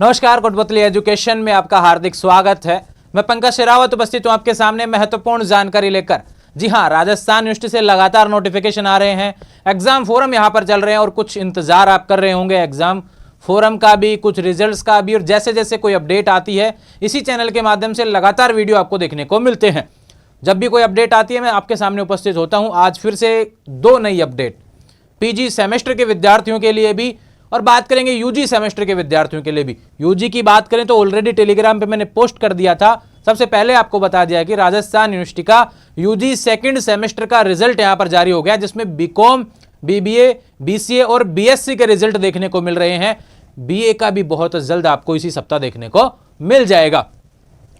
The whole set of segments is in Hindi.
नमस्कार, कोटपुतली एजुकेशन में आपका हार्दिक स्वागत है। मैं पंकज शेरावत उपस्थित हूं आपके सामने महत्वपूर्ण जानकारी लेकर। जी हां, राजस्थान यूनिवर्सिटी से लगातार नोटिफिकेशन आ रहे हैं, एग्जाम फोरम यहां पर चल रहे हैं और कुछ इंतजार आप कर रहे होंगे एग्जाम फोरम का भी, कुछ रिजल्ट्स का भी। और जैसे जैसे कोई अपडेट आती है इसी चैनल के माध्यम से लगातार वीडियो आपको देखने को मिलते हैं। जब भी कोई अपडेट आती है मैं आपके सामने उपस्थित होता हूं। आज फिर से दो नई अपडेट पीजी सेमेस्टर के विद्यार्थियों के लिए भी, और बात करेंगे यूजी सेमेस्टर के विद्यार्थियों के लिए भी। यूजी की बात करें तो ऑलरेडी टेलीग्राम पे मैंने पोस्ट कर दिया था, सबसे पहले आपको बता दिया कि राजस्थान यूनिवर्सिटी का यूजी सेकंड सेमेस्टर का रिजल्ट यहां पर जारी हो गया, जिसमें बीकॉम, बीबीए, बीसीए और बीएससी के रिजल्ट देखने को मिल रहे हैं। बीए का भी बहुत जल्द आपको इसी सप्ताह देखने को मिल जाएगा।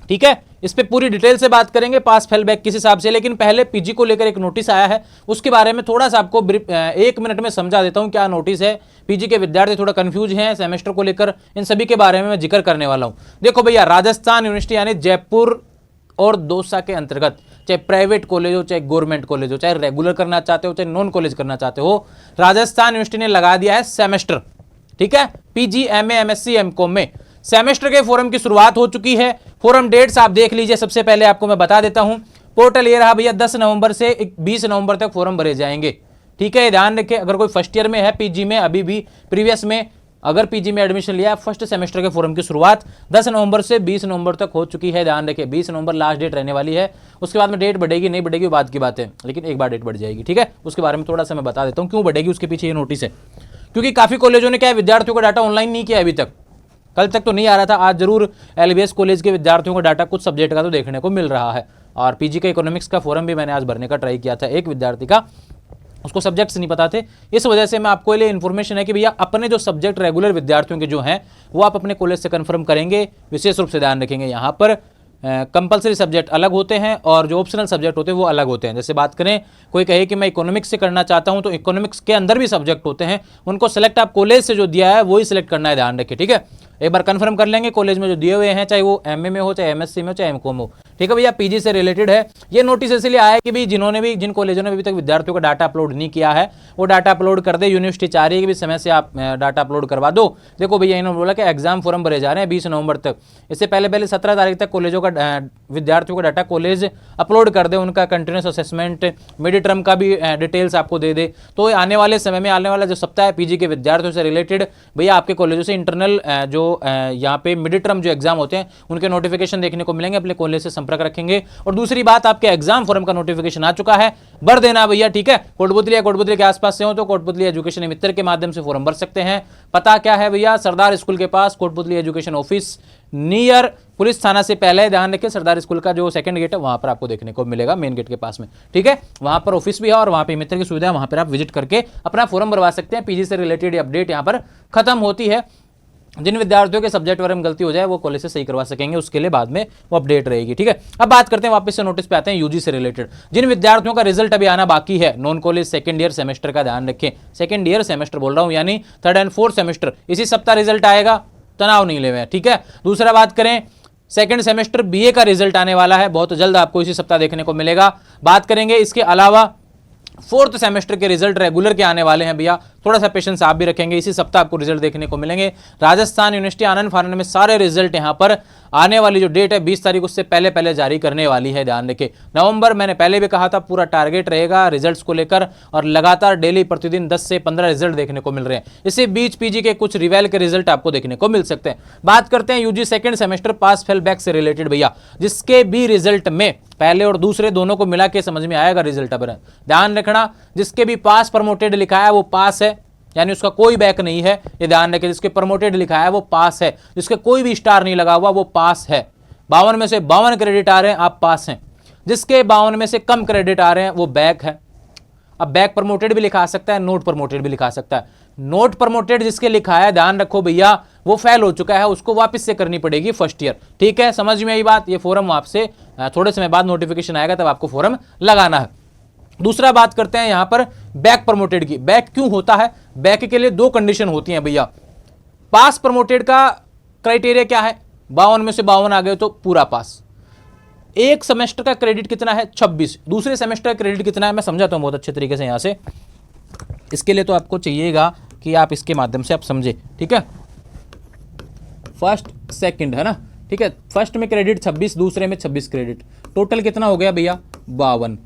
ठीक है, इस पे पूरी डिटेल से बात करेंगे, पास फेल बैक किस हिसाब से। लेकिन पहले पीजी को लेकर एक नोटिस आया है, उसके बारे में थोड़ा सा आपको 1 मिनट में समझा देता हूं क्या नोटिस है। पीजी के विद्यार्थी थोड़ा कंफ्यूज हैं सेमेस्टर को लेकर, इन सभी के बारे में मैं जिक्र करने वाला हूं। देखो भैया, राजस्थान यूनिवर्सिटी यानी जयपुर और दौसा के अंतर्गत, चाहे प्राइवेट कॉलेज हो, चाहे गवर्नमेंट कॉलेज हो, चाहे रेगुलर करना चाहते हो, चाहे नॉन कॉलेज करना चाहते हो, राजस्थान यूनिवर्सिटी ने लगा दिया है सेमेस्टर। ठीक है, पीजी, एमए, एमएससी, एमकॉम में सेमेस्टर के फोरम की शुरुआत हो चुकी है। फोरम डेट्स आप देख लीजिए, सबसे पहले आपको मैं बता देता हूं। पोर्टल ये रहा भैया, 10 नवंबर से 20 नवंबर तक फोरम भरे जाएंगे। ठीक है, ध्यान रखें, अगर कोई फर्स्ट ईयर में है पीजी में, अभी भी प्रीवियस में अगर पीजी में एडमिशन लिया है, फर्स्ट सेमेस्टर के फोरम की शुरुआत 10 नवंबर से 20 नवंबर तक हो चुकी है। ध्यान रखें, 20 नवंबर लास्ट डेट रहने वाली है। उसके बाद में डेट बढ़ेगी नहीं बढ़ेगी बात की बात है, लेकिन एक बार डेट बढ़ जाएगी। ठीक है, उसके बारे में थोड़ा सा मैं बता देता हूं क्यों बढ़ेगी, उसके पीछे ये नोटिस है। क्योंकि काफी कॉलेजों ने क्या है, विद्यार्थियों का डाटा ऑनलाइन नहीं किया अभी तक, कल तक तो नहीं आ रहा था, आज जरूर एलबीएस कॉलेज के विद्यार्थियों का डाटा कुछ सब्जेक्ट का तो देखने को मिल रहा है। और पीजी का इकोनॉमिक्स का फोरम भी मैंने आज भरने का ट्राई किया था, एक विद्यार्थी का, उसको सब्जेक्ट्स नहीं पता थे। इस वजह से मैं आपको लिए इन्फॉर्मेशन है कि भैया अपने जो सब्जेक्ट रेगुलर विद्यार्थियों के जो हैं वो आप अपने कॉलेज से कंफर्म करेंगे। विशेष रूप से ध्यान रखेंगे, यहाँ पर कंपलसरी सब्जेक्ट अलग होते हैं और जो ऑप्शनल सब्जेक्ट होते हैं वो अलग होते हैं। जैसे बात करें, कोई कहे कि मैं इकोनॉमिक्स से करना चाहता हूं, तो इकोनॉमिक्स के अंदर भी सब्जेक्ट होते हैं, उनको सेलेक्ट आप कॉलेज से जो दिया है वही सिलेक्ट करना है। ध्यान रखिए, ठीक है, एक बार कंफर्म कर लेंगे कॉलेज में जो दिए हुए हैं, चाहे वो एमए में हो, चाहे एमएससी में हो, चाहे एमकॉम हो। ठीक है भैया, पीजी से रिलेटेड है ये नोटिस, इसलिए आया कि भाई जिन कॉलेजों ने अभी तक विद्यार्थियों का डाटा अपलोड नहीं किया है वो डाटा अपलोड कर दे। यूनिवर्सिटी चाह रही है कि भी समय से आप डाटा अपलोड करवा दो। देखो भैया, इन्होंने बोला कि एग्जाम फॉर्म भरे जा रहे हैं 20 नवंबर तक, इससे पहले 17 तारीख तक कॉलेजों का विद्यार्थियों का डाटा कॉलेज अपलोड कर दे, उनका कंटिन्यूस असेसमेंट, मिड टर्म का भी डिटेल्स आपको दे दे। तो आने वाले समय में, आने वाला जो सप्ताह है पीजी के विद्यार्थियों से रिलेटेड, भैया आपके कॉलेजों से इंटरनल जो यहाँ पे मिड टर्म जो एग्जाम होते हैं उनके नोटिफिकेशन देखने को मिलेंगे। अपने कॉलेज से संपर्क रखेंगे। और दूसरी बात, आपके एग्जाम फॉर्म का नोटिफिकेशन आ चुका है, भर देना भैया। ठीक है, कोटपुतली के आसपास से हो तो कोटपुतली एजुकेशन मित्र के माध्यम से फॉर्म भर सकते हैं। पता क्या है भैया, सरदार स्कूल के पास Kotputli education office near police थाना से पहले, ध्यान रखिए, सरदार स्कूल का जो सेकंड गेट है वहां पर आपको देखने को मिलेगा, मेन गेट के पास में। ठीक है, वहां पर ऑफिस भी है और वहां पे मित्र की सुविधा है, वहां पर आप विजिट करके अपना फॉर्म भरवा सकते हैं। पीजी से रिलेटेड अपडेट यहां पर खत्म होती है। जिन विद्यार्थियों के सब्जेक्ट वगैरह में गलती हो जाए वो कॉलेज से सही करवा सकेंगे, उसके लिए बाद में वो अपडेट रहेगी। ठीक है, अब बात करते हैं वापस से नोटिस पे आते हैं यूजी से रिलेटेड। जिन विद्यार्थियों का रिजल्ट अभी आना बाकी है, non college second year semester का, ध्यान रखें, सेकंड ईयर सेमेस्टर बोल रहा हूं, यानी 3rd एंड 4th सेमेस्टर, इसी सप्ताह रिजल्ट आएगा, तनाव नहीं ले। ठीक है, दूसरा बात करें, सेकंड सेमेस्टर बीए का रिजल्ट आने वाला है, बहुत जल्द आपको इसी सप्ताह देखने को मिलेगा। बात करेंगे इसके अलावा 4th सेमेस्टर के रिजल्ट रेगुलर के आने वाले हैं भैया, थोड़ा सा पेशेंस आप भी रखेंगे, इसी सप्ताह आपको रिजल्ट देखने को मिलेंगे। राजस्थान यूनिवर्सिटी आनंद फानन में सारे रिजल्ट यहां पर आने वाली जो डेट है 20 तारीख, उससे पहले जारी करने वाली है। ध्यान रखें, नवंबर मैंने पहले भी कहा था, पूरा टारगेट रहेगा रिजल्ट्स को लेकर, और लगातार डेली प्रतिदिन 10 से 15 रिजल्ट देखने को मिल रहे हैं। इसी बीच पीजी के कुछ रिवेल के रिजल्ट आपको देखने को मिल सकते हैं। बात करते हैं UG second semester pass fail back से रिलेटेड भैया, जिसके भी रिजल्ट में पहले और दूसरे दोनों को मिला के समझ में आएगा रिजल्ट। अब ध्यान रखना, जिसके भी पास प्रमोटेड लिखा है वो पास है, यानी उसका कोई बैक नहीं है, ये ध्यान रखें। जिसके प्रमोटेड लिखा है वो पास है, जिसके कोई भी स्टार नहीं लगा हुआ वो पास है। 52 में से 52 क्रेडिट आ रहे हैं, आप पास हैं। जिसके 52 में से कम क्रेडिट आ रहे हैं वो बैक है। अब बैक प्रमोटेड भी लिखा सकता है, नोट प्रमोटेड भी लिखा सकता है। नोट प्रमोटेड जिसके लिखा है, ध्यान रखो भैया, वो फेल हो चुका है, उसको वापस से करनी पड़ेगी फर्स्ट ईयर। ठीक है, समझ में आई बात। ये फॉर्म आपसे थोड़े समय बाद नोटिफिकेशन आएगा, तब आपको फॉर्म लगाना है। दूसरा बात करते हैं यहां पर बैक प्रमोटेड की। बैक क्यों होता है? बैक के लिए 2 कंडीशन होती हैं भैया। पास प्रमोटेड का क्राइटेरिया क्या है? 52 में से 52 आ गए तो पूरा पास। एक सेमेस्टर का क्रेडिट कितना है? 26। दूसरे सेमेस्टर का क्रेडिट कितना है? मैं समझाता हूं बहुत अच्छे तरीके से यहां से। इसके लिए तो आपको चाहिएगा कि आप इसके माध्यम से आप समझे। ठीक है, फर्स्ट सेकंड है ना, ठीक है। फर्स्ट में क्रेडिट 26, दूसरे में 26 क्रेडिट, टोटल कितना हो गया भैया 52।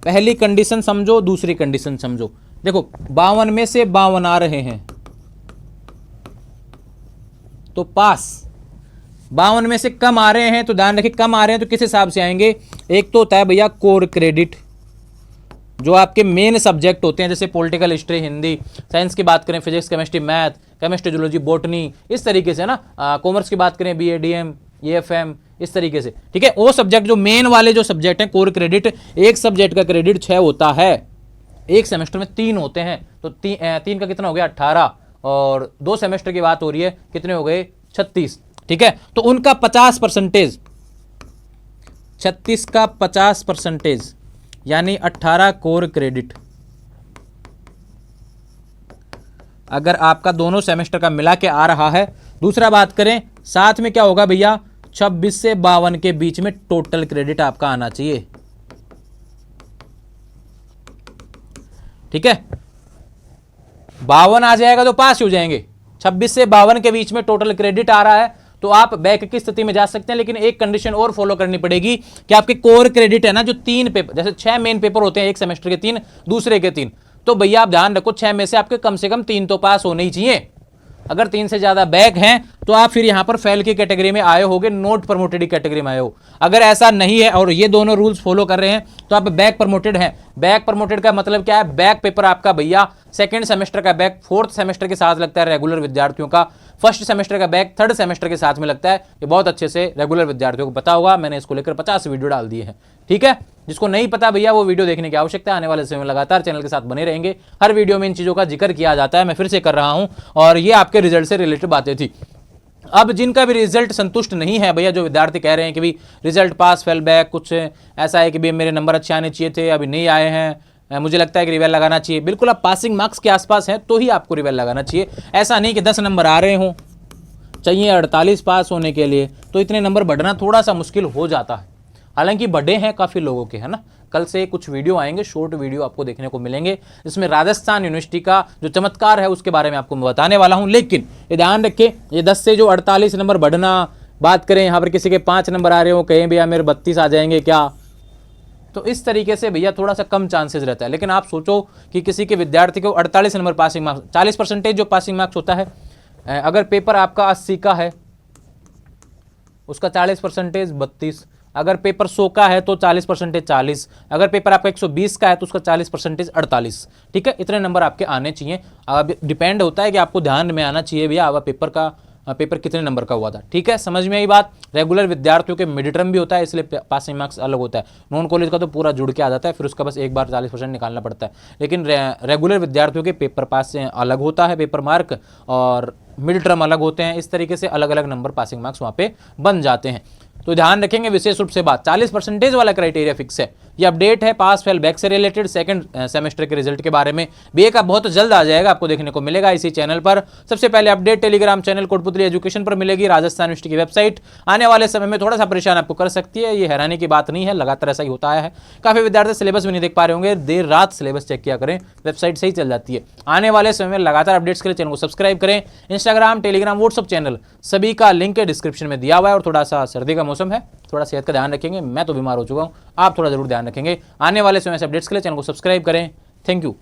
पहली कंडीशन समझो, दूसरी कंडीशन समझो। देखो 52 में से 52 आ रहे हैं तो पास, 52 में से कम आ रहे हैं तो ध्यान रखिए कम आ रहे हैं तो किस हिसाब से आएंगे। एक तो होता है भैया कोर क्रेडिट, जो आपके मेन सब्जेक्ट होते हैं, जैसे पॉलिटिकल हिस्ट्री, हिंदी, साइंस की बात करें, physics, chemistry, math, chemistry, zoology, botany, इस तरीके से ना। कॉमर्स की बात करें, बीए, डीएम, एएफएम, इस तरीके से, ठीक है। वो सब्जेक्ट जो मेन वाले जो सब्जेक्ट हैं, कोर क्रेडिट, एक सब्जेक्ट का क्रेडिट 6 होता है, एक सेमेस्टर में 3 होते हैं, तो 3 का कितना हो गया 18, और 2 सेमेस्टर की बात हो रही है, कितने हो गए 36, ठीक है। तो उनका 50%, 36 का 50% यानी 18 कोर क्रेडिट, अगर आपका दोनों सेमेस्टर का मिला के आ रहा है। दूसरा बात करें, साथ में क्या होगा भैया 26 से 52 के बीच में टोटल क्रेडिट आपका आना चाहिए, ठीक है। 52 आ जाएगा तो पास हो जाएंगे, 26 से 52 के बीच में टोटल क्रेडिट आ रहा है तो आप बैक की स्थिति में जा सकते हैं। लेकिन एक कंडीशन और फॉलो करनी पड़ेगी कि आपके कोर क्रेडिट है ना, जो 3 पेपर, जैसे 6 मेन पेपर होते हैं एक सेमेस्टर के, 3 दूसरे के 3, तो भैया आप ध्यान रखो 6 में से आपके कम से कम 3 तो पास होने ही चाहिए। अगर 3 से ज्यादा बैक हैं तो आप फिर यहां पर फेल की कैटेगरी में आए होगे, नोट प्रमोटेड की कैटेगरी में आए हो। अगर ऐसा नहीं है और ये दोनों रूल्स फॉलो कर रहे हैं तो आप बैक प्रमोटेड हैं। बैक प्रमोटेड का मतलब क्या है, बैक पेपर आपका भैया सेकंड सेमेस्टर का बैक 4th सेमेस्टर के साथ लगता है रेगुलर विद्यार्थियों का, फर्स्ट सेमेस्टर का बैक 3rd सेमेस्टर के साथ में लगता है। ये बहुत अच्छे से रेगुलर विद्यार्थियों को पता होगा, मैंने इसको लेकर 50 वीडियो डाल दिए हैं, ठीक है। जिसको नहीं पता भैया वो वीडियो देखने की आवश्यकता है। आने वाले समय में लगातार चैनल के साथ बने रहेंगे, हर वीडियो में इन चीजों का जिक्र किया जाता है, मैं फिर से कर रहा हूं, और ये आपके रिजल्ट से रिलेटेड बातें थी। अब जिनका भी रिजल्ट संतुष्ट नहीं है भैया, जो विद्यार्थी कह रहे हैं कि भी रिजल्ट पास फेल बैक, कुछ ऐसा है कि भी मेरे नंबर अच्छे आने चाहिए थे, अभी नहीं आए हैं, मुझे लगता है कि रिवेल लगाना चाहिए। बिल्कुल आप पासिंग मार्क्स के आसपास हैं तो ही आपको रिवेल लगाना चाहिए। ऐसा नहीं कि 10 नंबर आ रहे हों, चाहिए 48 पास होने के लिए, तो इतने नंबर बढ़ना थोड़ा सा मुश्किल हो जाता है। हालांकि बढ़े हैं काफ़ी लोगों के, है ना। कल से कुछ वीडियो आएंगे, शॉर्ट वीडियो आपको देखने को मिलेंगे, जिसमें राजस्थान यूनिवर्सिटी का जो चमत्कार है उसके बारे में आपको बताने वाला हूं। लेकिन ये ध्यान रखें, ये 10 से जो 48 नंबर बढ़ना, बात करें यहाँ पर किसी के 5 नंबर आ रहे हो, कहें भैया मेरे 32 आ जाएंगे क्या, तो इस तरीके से भैया थोड़ा सा कम चांसेस रहता है। लेकिन आप सोचो कि किसी के विद्यार्थी को 48 नंबर पासिंग मार्क्स, 40% जो पासिंग मार्क्स होता है, अगर पेपर आपका 80 का है उसका 40% 32, अगर पेपर 100 का है तो 40% 40, अगर पेपर आपका 120 का है तो उसका 40% 48, ठीक है। इतने नंबर आपके आने चाहिए। अब डिपेंड होता है कि आपको ध्यान में आना चाहिए भैया अब पेपर कितने नंबर का हुआ था, ठीक है। समझ में आई बात। रेगुलर विद्यार्थियों के मिड टर्म भी होता है, इसलिए पासिंग मार्क्स अलग होता है। नॉन कॉलेज का तो पूरा जुड़ के आ जाता है, फिर उसका बस एक बार 40% निकालना पड़ता है। लेकिन रेगुलर विद्यार्थियों के पेपर पास से अलग होता है पेपर मार्क, और मिड टर्म अलग होते हैं। इस तरीके से अलग अलग नंबर पासिंग मार्क्स वहाँ पे बन जाते हैं। तो ध्यान रखेंगे विशेष रूप से बात, 40% वाला क्राइटेरिया फिक्स है। ये अपडेट है पास फेल बैक से रिलेटेड सेकंड सेमेस्टर के रिजल्ट के बारे में। बीए का बहुत जल्द आ जाएगा, आपको देखने को मिलेगा इसी चैनल पर। सबसे पहले update Telegram channel Kotputli education पर मिलेगी। राजस्थान यूनिवर्सिटी की वेबसाइट आने वाले समय में थोड़ा सा परेशान आपको कर सकती है, ये हैरानी की बात नहीं है, लगातार ऐसा ही होता है। काफी विद्यार्थी सिलेबस भी नहीं देख पा रहे होंगे, देर रात सिलेबस चेक किया करें, वेबसाइट सही चल जाती है। आने वाले समय में लगातार अपडेट्स के लिए चैनल को सब्सक्राइब करें। इंस्टाग्राम, टेलीग्राम, व्हाट्सअप चैनल सभी का लिंक डिस्क्रिप्शन में दिया हुआ है। और थोड़ा सा सर्दी का मौसम है, थोड़ा सेहत का ध्यान रखेंगे, मैं तो बीमार हो चुका हूं, आप थोड़ा जरूर ध्यान रखेंगे। आने वाले समय से अपडेट्स के लिए चैनल को सब्सक्राइब करें। Thank you.